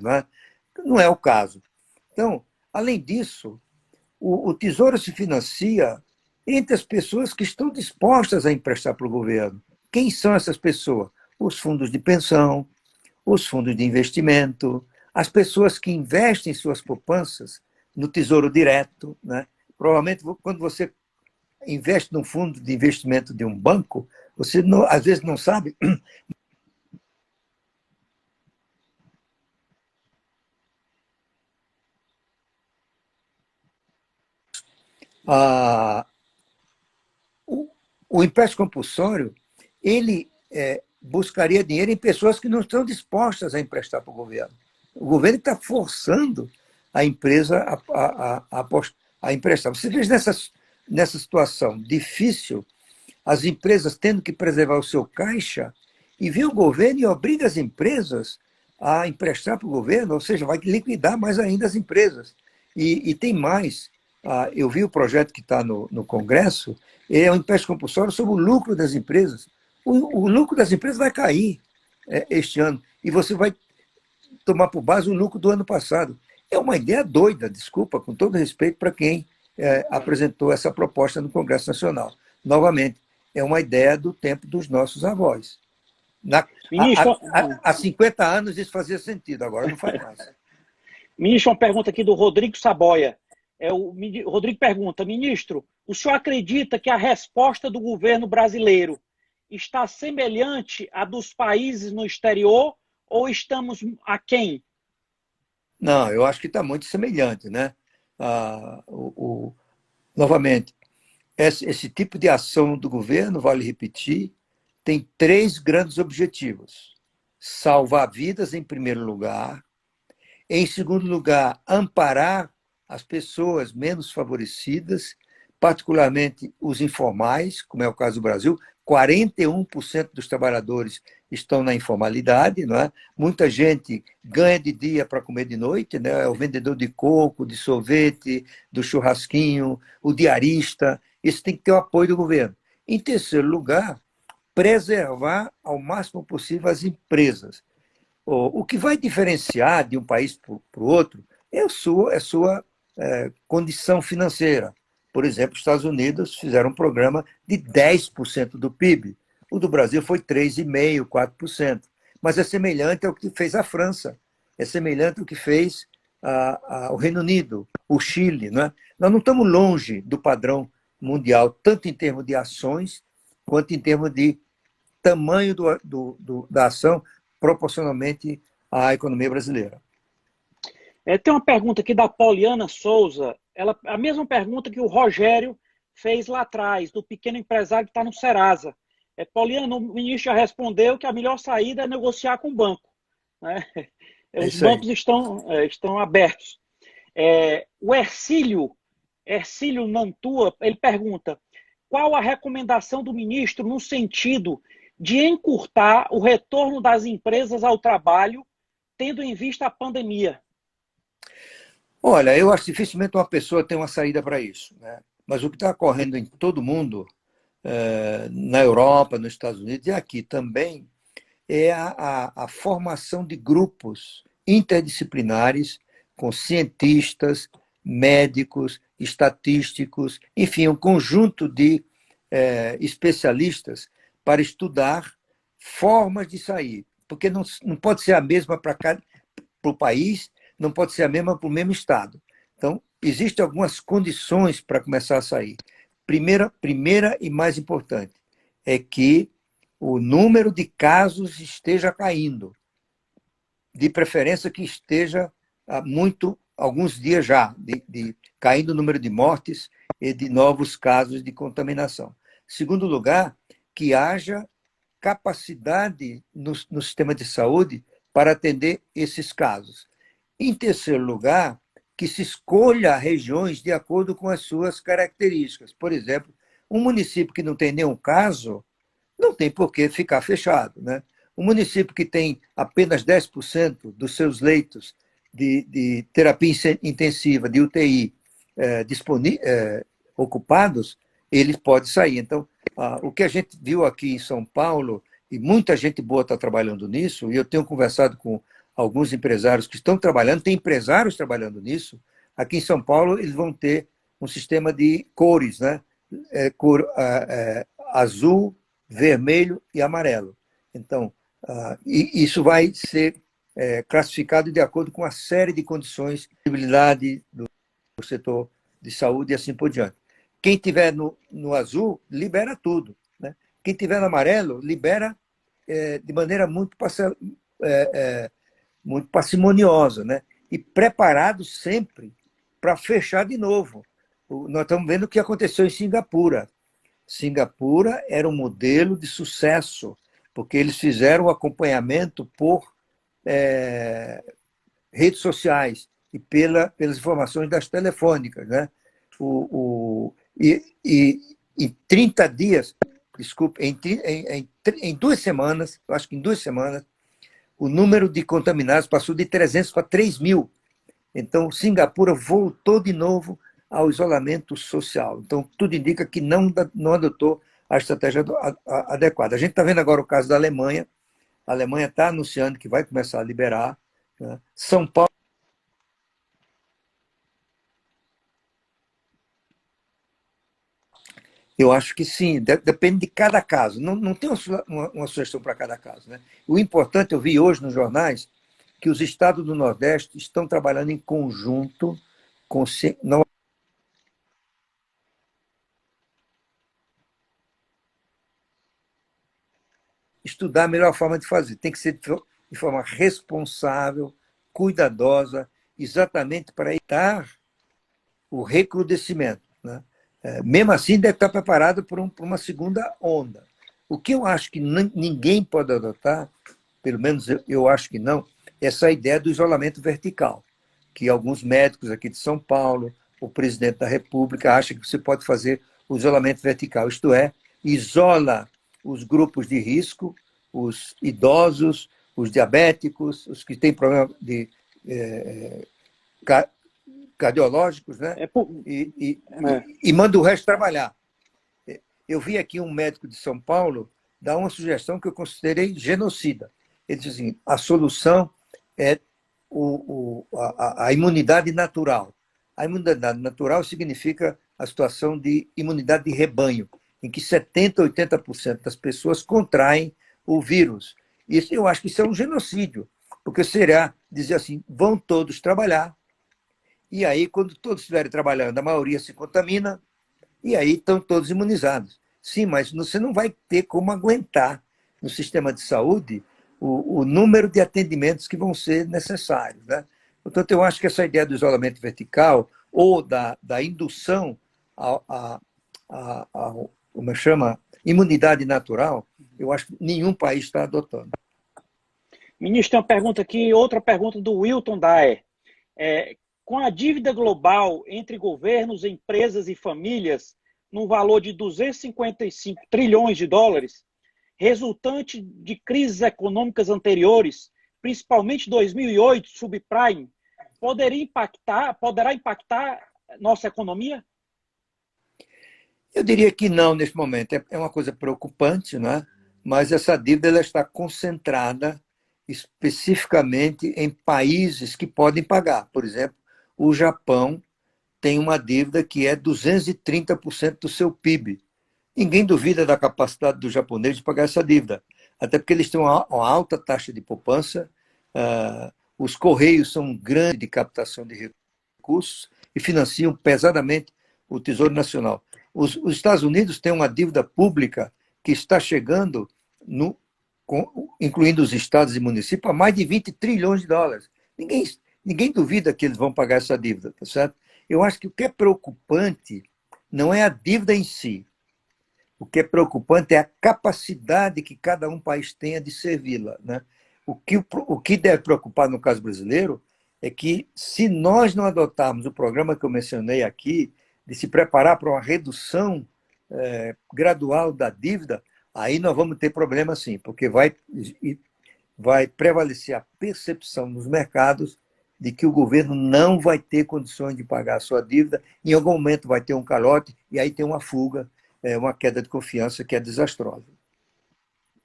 Não é o caso. Então, além disso, o Tesouro se financia entre as pessoas que estão dispostas a emprestar para o governo. Quem são essas pessoas? Os fundos de pensão, os fundos de investimento, as pessoas que investem suas poupanças no Tesouro Direto, né? Provavelmente, quando você investe num fundo de investimento de um banco, você não, às vezes não sabe. Ah, o empréstimo compulsório, ele buscaria dinheiro em pessoas que não estão dispostas a emprestar para o governo. O governo está forçando a empresa a emprestar. Você vê nessa situação difícil, as empresas tendo que preservar o seu caixa, e vem o governo e obriga as empresas a emprestar para o governo, ou seja, vai liquidar mais ainda as empresas. E tem mais. Eu vi o projeto que está no Congresso, é um empréstimo compulsório sobre o lucro das empresas. O lucro das empresas vai cair este ano, e você vai tomar por base o lucro do ano passado. É uma ideia doida, desculpa, com todo respeito para quem apresentou essa proposta no Congresso Nacional. Novamente, é uma ideia do tempo dos nossos avós. Ministro, Há 50 anos isso fazia sentido, agora não faz mais. Ministro, uma pergunta aqui do Rodrigo Saboia. O Rodrigo pergunta, ministro, o senhor acredita que a resposta do governo brasileiro está semelhante à dos países no exterior ou estamos aquém? Não, eu acho que está muito semelhante, né? Novamente, esse tipo de ação do governo, vale repetir, tem 3 grandes objetivos. Salvar vidas, em primeiro lugar. Em segundo lugar, amparar as pessoas menos favorecidas, particularmente os informais, como é o caso do Brasil. 41% dos trabalhadores estão na informalidade, não é? Muita gente ganha de dia para comer de noite, né? É o vendedor de coco, de sorvete, do churrasquinho, o diarista. Isso tem que ter o apoio do governo. Em terceiro lugar, preservar ao máximo possível as empresas. O que vai diferenciar de um país para o outro é a sua condição financeira. Por exemplo, os Estados Unidos fizeram um programa de 10% do PIB. O do Brasil foi 3,5%, 4%. Mas é semelhante ao que fez a França, é semelhante ao que fez o Reino Unido, o Chile. Não é? Nós não estamos longe do padrão mundial, tanto em termos de ações, quanto em termos de tamanho da ação proporcionalmente à economia brasileira. Tem uma pergunta aqui da Poliana Souza, a mesma pergunta que o Rogério fez lá atrás, do pequeno empresário que está no Serasa. Poliana, o ministro já respondeu que a melhor saída é negociar com o banco. Né? Os bancos estão abertos. O Ercílio Nantua, ele pergunta, qual a recomendação do ministro no sentido de encurtar o retorno das empresas ao trabalho, tendo em vista a pandemia? Olha, eu acho dificilmente uma pessoa tem uma saída para isso, né? Mas o que está ocorrendo em todo mundo, na Europa, nos Estados Unidos e aqui também, é a formação de grupos interdisciplinares com cientistas, médicos, estatísticos, enfim, um conjunto de especialistas para estudar formas de sair, porque não pode ser a mesma para o país, não pode ser a mesma para o mesmo estado. Então, existem algumas condições para começar a sair. Primeira e mais importante é que o número de casos esteja caindo, de preferência que esteja alguns dias já, caindo o número de mortes e de novos casos de contaminação. Segundo lugar, que haja capacidade no sistema de saúde para atender esses casos. Em terceiro lugar, que se escolha regiões de acordo com as suas características. Por exemplo, um município que não tem nenhum caso, não tem por que ficar fechado. Né? Um município que tem apenas 10% dos seus leitos de terapia intensiva, de UTI, ocupados, ele pode sair. Então, o que a gente viu aqui em São Paulo, e muita gente boa está trabalhando nisso, e eu tenho conversado com alguns empresários que estão trabalhando, tem empresários trabalhando nisso. Aqui em São Paulo, eles vão ter um sistema de cores, né? Azul, vermelho e amarelo. Então, isso vai ser classificado de acordo com uma série de condições de possibilidade do setor de saúde e assim por diante. Quem tiver no azul, libera tudo, né? Quem tiver no amarelo, libera de maneira muito parcimoniosa, né? E preparado sempre para fechar de novo. Nós estamos vendo o que aconteceu em Singapura. Singapura era um modelo de sucesso, porque eles fizeram o acompanhamento por redes sociais e pelas informações das telefônicas, né? Em 30 dias, desculpe, em 2 semanas, eu acho que em 2 semanas, o número de contaminados passou de 300 para 3 mil. Então, Singapura voltou de novo ao isolamento social. Então, tudo indica que não adotou a estratégia adequada. A gente está vendo agora o caso da Alemanha. A Alemanha está anunciando que vai começar a liberar, né? São Paulo. Eu acho que sim, depende de cada caso. Não tem uma sugestão para cada caso, né? O importante, eu vi hoje nos jornais, que os estados do Nordeste estão trabalhando em conjunto com estudar a melhor forma de fazer. Tem que ser de forma responsável, cuidadosa, exatamente para evitar o recrudescimento, né? Mesmo assim, deve estar preparado para uma segunda onda. O que eu acho que ninguém pode adotar, pelo menos eu acho que não, é essa ideia do isolamento vertical, que alguns médicos aqui de São Paulo, o presidente da República, acha que você pode fazer o isolamento vertical, isto é, isola os grupos de risco, os idosos, os diabéticos, os que têm problema de cardiológicos, né? E manda o resto trabalhar. Eu vi aqui um médico de São Paulo dar uma sugestão que eu considerei genocida. Ele disse assim: a solução é a imunidade natural. A imunidade natural significa a situação de imunidade de rebanho, em que 70%, 80% das pessoas contraem o vírus. Isso, eu acho que isso é um genocídio, porque será dizer assim: vão todos trabalhar, e aí, quando todos estiverem trabalhando, a maioria se contamina, e aí estão todos imunizados. Sim, mas você não vai ter como aguentar no sistema de saúde o número de atendimentos que vão ser necessários, né? Portanto, eu acho que essa ideia do isolamento vertical ou da indução como chama, imunidade natural, eu acho que nenhum país está adotando. Ministro, tem uma pergunta aqui, outra pergunta do Wilton Daer. Com a dívida global entre governos, empresas e famílias no valor de 255 trilhões de dólares, resultante de crises econômicas anteriores, principalmente 2008, subprime, poderá impactar nossa economia? Eu diria que não nesse momento. É uma coisa preocupante, né? Mas essa dívida ela está concentrada especificamente em países que podem pagar. Por exemplo, o Japão tem uma dívida que é 230% do seu PIB. Ninguém duvida da capacidade do japonês de pagar essa dívida, até porque eles têm uma alta taxa de poupança, os Correios são um grande de captação de recursos e financiam pesadamente o Tesouro Nacional. Os Estados Unidos têm uma dívida pública que está chegando, incluindo os estados e municípios, a mais de 20 trilhões de dólares. Ninguém duvida que eles vão pagar essa dívida, tá certo? Eu acho que o que é preocupante não é a dívida em si. O que é preocupante é a capacidade que cada país tenha de servi-la, né? O que deve preocupar no caso brasileiro é que, se nós não adotarmos o programa que eu mencionei aqui, de se preparar para uma redução gradual da dívida, aí nós vamos ter problema sim, porque vai prevalecer a percepção nos mercados de que o governo não vai ter condições de pagar a sua dívida, em algum momento vai ter um calote, e aí tem uma fuga, uma queda de confiança que é desastrosa.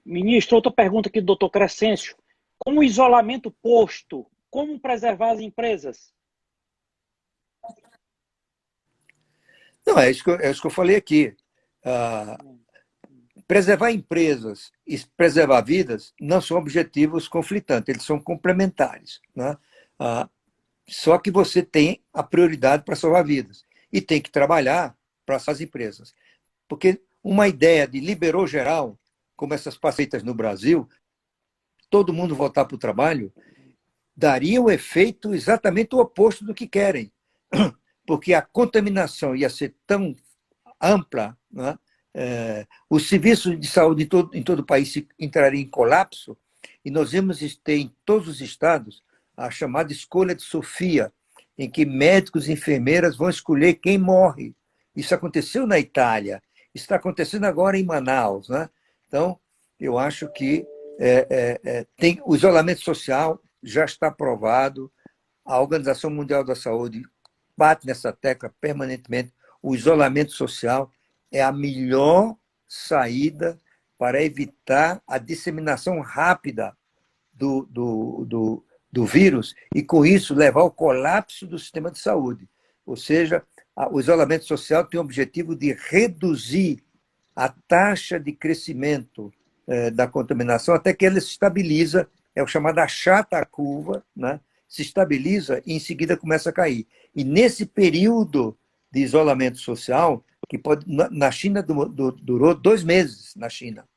Ministro, outra pergunta aqui do doutor Crescêncio. Com o isolamento posto, como preservar as empresas? Não, é isso que eu falei aqui. Ah, preservar empresas e preservar vidas não são objetivos conflitantes, eles são complementares. Né? Ah, só que você tem a prioridade para salvar vidas e tem que trabalhar para essas empresas. Porque uma ideia de liberou geral, como essas passeitas no Brasil, todo mundo voltar para o trabalho, daria o efeito exatamente o oposto do que querem. Porque a contaminação ia ser tão ampla, né? Os serviços de saúde em todo o país entrariam em colapso e nós íamos ter em todos os estados a chamada escolha de Sofia, em que médicos e enfermeiras vão escolher quem morre. Isso aconteceu na Itália, está acontecendo agora em Manaus. Né? Então, eu acho que tem o isolamento social já está provado, a Organização Mundial da Saúde bate nessa tecla permanentemente, o isolamento social é a melhor saída para evitar a disseminação rápida do vírus e, com isso, levar ao colapso do sistema de saúde. Ou seja, o isolamento social tem o objetivo de reduzir a taxa de crescimento da contaminação até que ela se estabiliza, é o chamado achata a curva, né? Se estabiliza e, em seguida, começa a cair. E, nesse período de isolamento social, que pode, na China durou 2 meses, na China,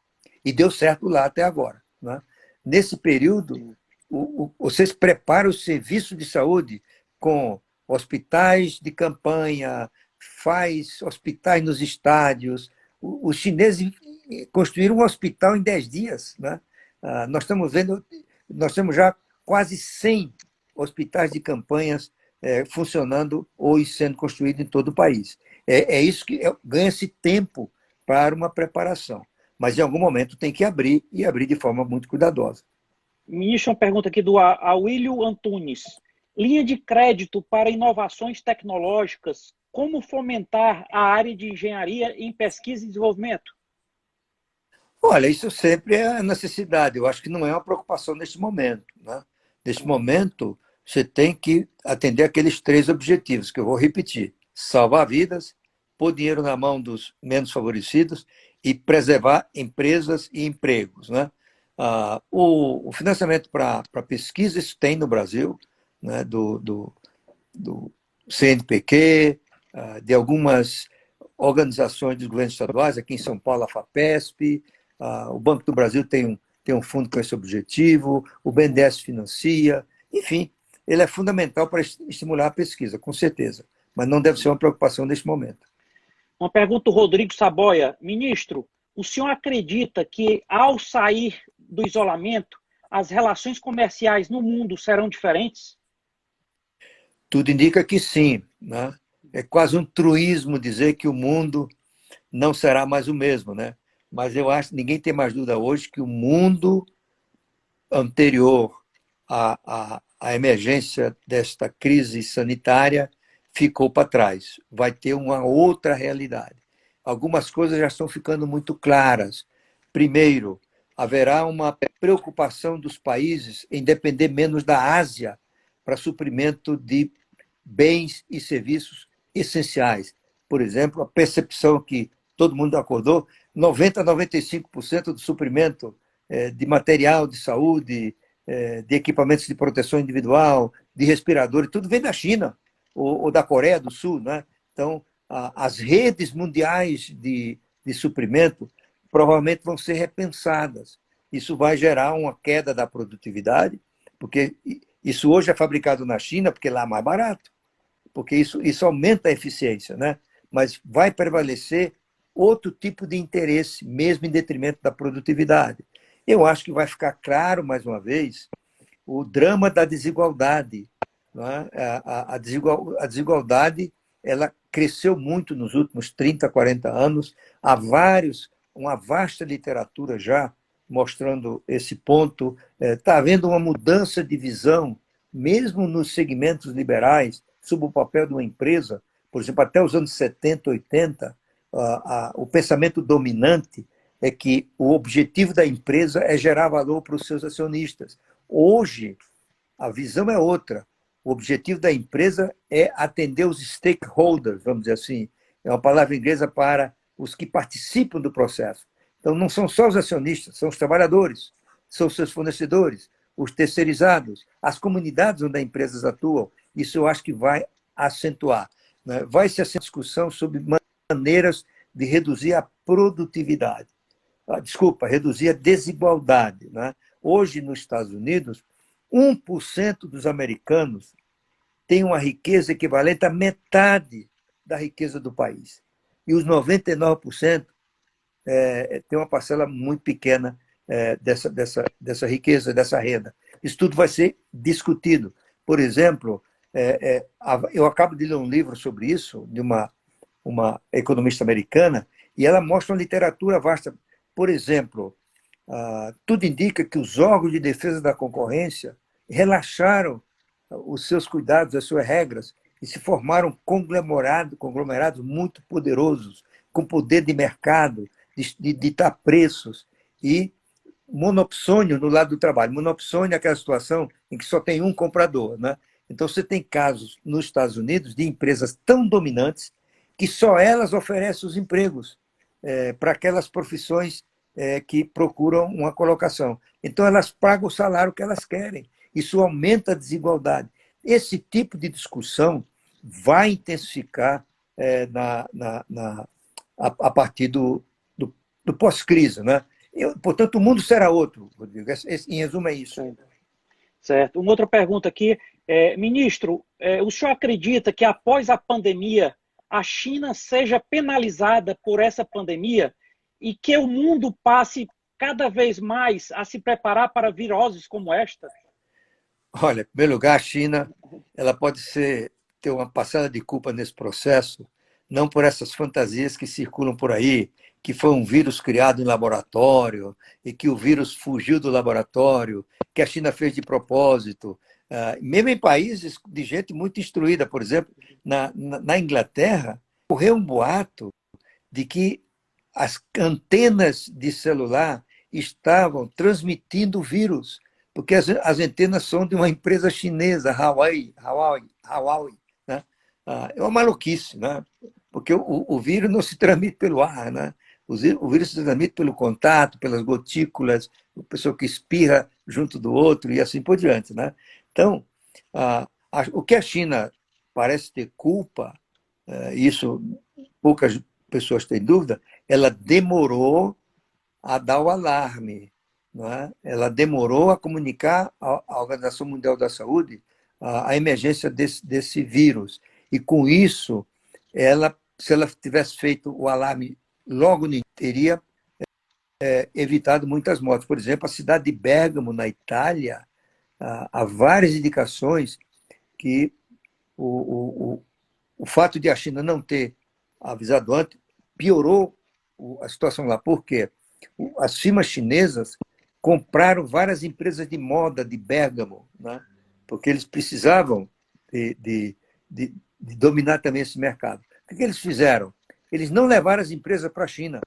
e deu certo lá até agora. Né? Nesse período, vocês preparam o serviço de saúde com hospitais de campanha, faz hospitais nos estádios. Os chineses construíram um hospital em 10 dias. Né? Nós temos já quase 100 hospitais de campanhas funcionando ou sendo construídos em todo o país. É isso que ganha-se tempo para uma preparação. Mas, em algum momento, tem que abrir, e abrir de forma muito cuidadosa. Ministro, uma pergunta aqui do Awílio Antunes. Linha de crédito para inovações tecnológicas, como fomentar a área de engenharia em pesquisa e desenvolvimento? Olha, isso sempre é a necessidade. Eu acho que não é uma preocupação neste momento. Né? Neste momento, você tem que atender aqueles 3 objetivos, que eu vou repetir. Salvar vidas, pôr dinheiro na mão dos menos favorecidos e preservar empresas e empregos. Né? O financiamento para pesquisa, isso tem no Brasil, né? do CNPq, de algumas organizações dos governos estaduais, aqui em São Paulo, a FAPESP, o Banco do Brasil tem um fundo com esse objetivo, o BNDES financia, enfim, ele é fundamental para estimular a pesquisa, com certeza, mas não deve ser uma preocupação neste momento. Uma pergunta do Rodrigo Saboia. Ministro, o senhor acredita que, ao sair do isolamento, as relações comerciais no mundo serão diferentes? Tudo indica que sim. Né? É quase um truísmo dizer que o mundo não será mais o mesmo. Né? Mas eu acho que ninguém tem mais dúvida hoje que o mundo anterior à emergência desta crise sanitária ficou para trás. Vai ter uma outra realidade. Algumas coisas já estão ficando muito claras. Primeiro, haverá uma preocupação dos países em depender menos da Ásia para suprimento de bens e serviços essenciais. Por exemplo, a percepção que todo mundo acordou, 90% a 95% do suprimento de material de saúde, de equipamentos de proteção individual, de respiradores, tudo vem da China ou da Coreia do Sul. Né? Então, as redes mundiais de suprimento provavelmente vão ser repensadas. Isso vai gerar uma queda da produtividade, porque isso hoje é fabricado na China, porque lá é mais barato, porque isso aumenta a eficiência, né? Mas vai prevalecer outro tipo de interesse, mesmo em detrimento da produtividade. Eu acho que vai ficar claro, mais uma vez, o drama da desigualdade. Né? A desigualdade ela cresceu muito nos últimos 30, 40 anos. Há uma vasta literatura já mostrando esse ponto. Está havendo uma mudança de visão, mesmo nos segmentos liberais, sob o papel de uma empresa. Por exemplo, até os anos 70, 80, o pensamento dominante é que o objetivo da empresa é gerar valor para os seus acionistas. Hoje, a visão é outra. O objetivo da empresa é atender os stakeholders, vamos dizer assim, é uma palavra inglesa para os que participam do processo. Então, não são só os acionistas, são os trabalhadores, são os seus fornecedores, os terceirizados, as comunidades onde as empresas atuam. Isso eu acho que vai acentuar, né? Vai se acentuar discussão sobre maneiras de reduzir a produtividade. Desculpa, reduzir a desigualdade, né? Hoje, nos Estados Unidos, 1% dos americanos tem uma riqueza equivalente à metade da riqueza do país. E os 99% tem uma parcela muito pequena dessa riqueza, dessa renda. Isso tudo vai ser discutido. Por exemplo, eu acabo de ler um livro sobre isso, de uma economista americana, e ela mostra uma literatura vasta. Por exemplo, tudo indica que os órgãos de defesa da concorrência relaxaram os seus cuidados, as suas regras, e se formaram conglomerados muito poderosos, com poder de mercado, de ditar preços, e monopsônio no lado do trabalho. Monopsônio é aquela situação em que só tem um comprador, né? Então, você tem casos nos Estados Unidos de empresas tão dominantes que só elas oferecem os empregos para aquelas profissões que procuram uma colocação. Então, elas pagam o salário que elas querem. Isso aumenta a desigualdade. Esse tipo de discussão vai intensificar a partir do pós-crise, né? Portanto, o mundo será outro, Rodrigo. Em resumo, é isso. Certo. Uma outra pergunta aqui. Ministro, o senhor acredita que após a pandemia a China seja penalizada por essa pandemia e que o mundo passe cada vez mais a se preparar para viroses como esta? Olha, em primeiro lugar, a China ela pode ter uma passada de culpa nesse processo, não por essas fantasias que circulam por aí, que foi um vírus criado em laboratório e que o vírus fugiu do laboratório, que a China fez de propósito. Mesmo em países de gente muito instruída, por exemplo, na Inglaterra, correu um boato de que as antenas de celular estavam transmitindo vírus, porque as antenas são de uma empresa chinesa, Huawei, né? É uma maluquice, né? Porque o vírus não se transmite pelo ar, né? O vírus se transmite pelo contato, pelas gotículas, a pessoa que espirra junto do outro e assim por diante, né? Então, o que a China parece ter culpa, isso poucas pessoas têm dúvida, ela demorou a dar o alarme, não é? Ela demorou a comunicar à Organização Mundial da Saúde a emergência desse vírus. E, com isso, se ela tivesse feito o alarme logo, teria evitado muitas mortes. Por exemplo, a cidade de Bérgamo, na Itália, há várias indicações que o fato de a China não ter avisado antes piorou a situação lá. Por quê? As firmas chinesas compraram várias empresas de moda de Bérgamo, né? Porque eles precisavam de dominar também esse mercado. O que eles fizeram? Eles não levaram as empresas para a China,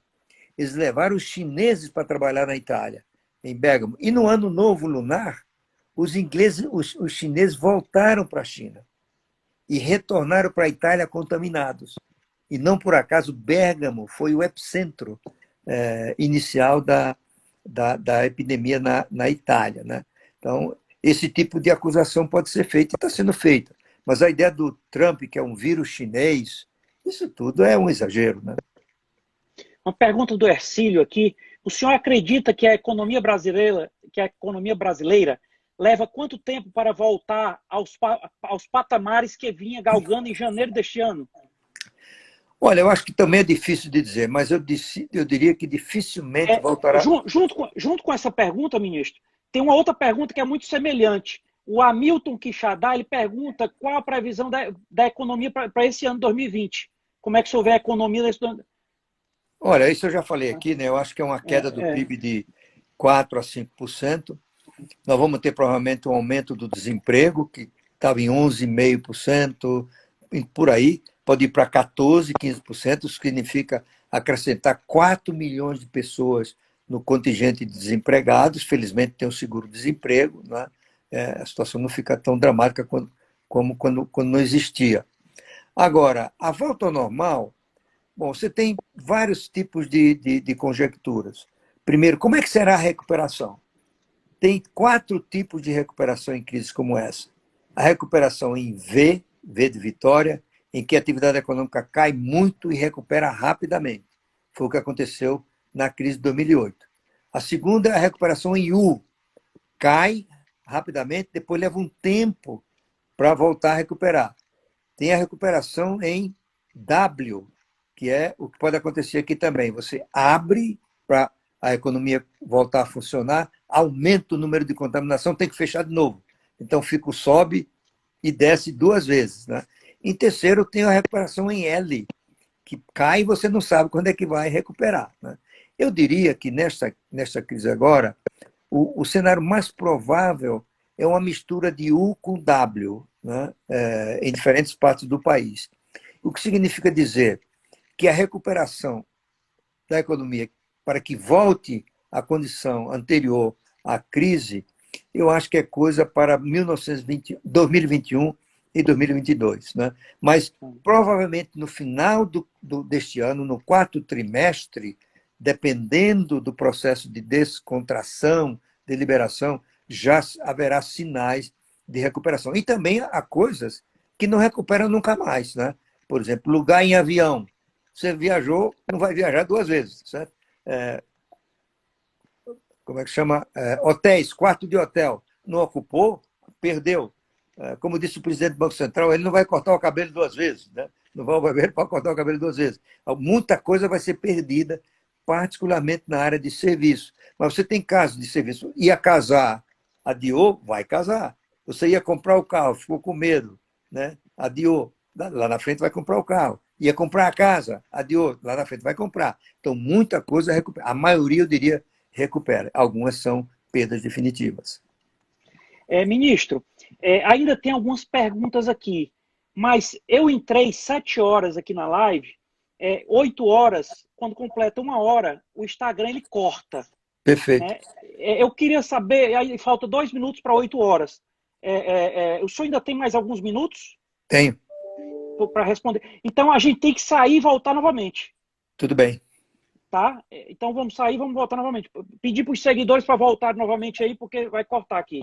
eles levaram os chineses para trabalhar na Itália, em Bérgamo. E no Ano Novo Lunar, os chineses voltaram para a China e retornaram para a Itália contaminados. E não por acaso Bérgamo foi o epicentro inicial da epidemia na Itália, né? Então, esse tipo de acusação pode ser feita e está sendo feita. Mas a ideia do Trump, que é um vírus chinês, isso tudo é um exagero, né? Uma pergunta do Hercílio aqui. O senhor acredita que a economia brasileira leva quanto tempo para voltar aos patamares que vinha galgando em janeiro deste ano? Olha, eu acho que também é difícil de dizer, mas eu diria que dificilmente voltará. Junto com essa pergunta, ministro, tem uma outra pergunta que é muito semelhante. O Hamilton Quixadá, ele pergunta qual a previsão da economia para esse ano 2020. Como é que o senhor vê a economia desse ano? Olha, isso eu já falei aqui, né? Eu acho que é uma queda do PIB de 4% a 5%. Nós vamos ter provavelmente um aumento do desemprego, que estava em 11,5%, por aí, pode ir para 14%, 15%, isso significa acrescentar 4 milhões de pessoas no contingente de desempregados. Felizmente tem o seguro-desemprego, né? A situação não fica tão dramática como quando não existia. Agora, a volta ao normal Bom, você tem vários tipos de conjecturas. Primeiro, como é que será a recuperação? Tem 4 tipos de recuperação em crises como essa. A recuperação em V, V de vitória, em que a atividade econômica cai muito e recupera rapidamente. Foi o que aconteceu na crise de 2008. A segunda é a recuperação em U. Cai rapidamente, depois leva um tempo para voltar a recuperar. Tem a recuperação em W, que é o que pode acontecer aqui também. Você abre para a economia voltar a funcionar, aumenta o número de contaminação, tem que fechar de novo. Então, sobe e desce 2 vezes. Né? Em terceiro, tem a recuperação em L, que cai e você não sabe quando é que vai recuperar. Né? Eu diria que nesta crise agora, o cenário mais provável é uma mistura de U com W, né? Em diferentes partes do país. O que significa dizer que a recuperação da economia para que volte à condição anterior à crise, eu acho que é coisa para 2021 e 2022. Né? Mas, provavelmente, no final deste ano, no 4º trimestre, dependendo do processo de descontração, de liberação, já haverá sinais de recuperação. E também há coisas que não recuperam nunca mais. Né? Por exemplo, lugar em avião. Você viajou, não vai viajar 2 vezes, certo? Como é que chama? Hotéis, quarto de hotel. Não ocupou, perdeu. Como disse o presidente do Banco Central, ele não vai cortar o cabelo 2 vezes. Né? Não vai beber para cortar o cabelo 2 vezes. Muita coisa vai ser perdida, particularmente na área de serviço. Mas você tem casos de serviço. Ia casar, adiou, vai casar. Você ia comprar o carro, ficou com medo, né? Adiou. Lá na frente vai comprar o carro. Ia comprar a casa, adiou, lá na frente vai comprar. Então, muita coisa recupera. A maioria, eu diria, recupera. Algumas são perdas definitivas. Ministro, ainda tem algumas perguntas aqui, mas eu entrei 7 horas aqui na live, 8 horas, quando completa 1 hora, o Instagram ele corta. Perfeito. Né? Eu queria saber, aí falta 2 minutos para 8 horas. O senhor ainda tem mais alguns minutos? Tenho. Para responder. Então a gente tem que sair e voltar novamente. Tudo bem. Tá? Então vamos sair e vamos voltar novamente. Pedir para os seguidores para voltar novamente aí, porque vai cortar aqui.